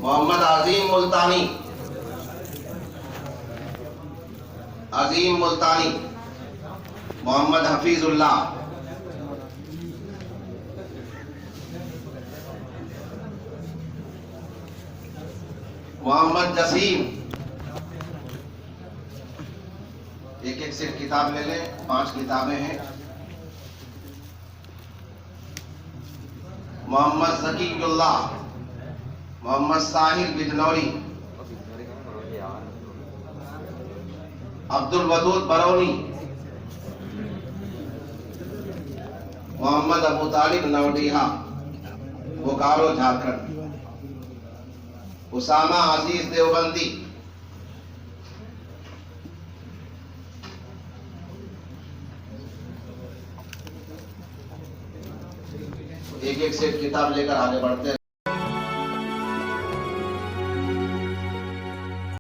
मोहम्मद अजीम मुल्तानी, अजीम मुल्तानी। मोहम्मद हफीजुल्लाह, मोहम्मद जसीम। एक एक सेट किताब ले लें, 5 किताबें हैं। मोहम्मद ज़कीउल्लाह, मोहम्मद साहिल बिजनौरी, अब्दुल वदूद बरौनी, मोहम्मद अबू तालिब नवडीहा, बोकारो झारखंड। उसामा अजीज देवबंदी, एक एक सेट किताब लेकर आगे बढ़ते हैं।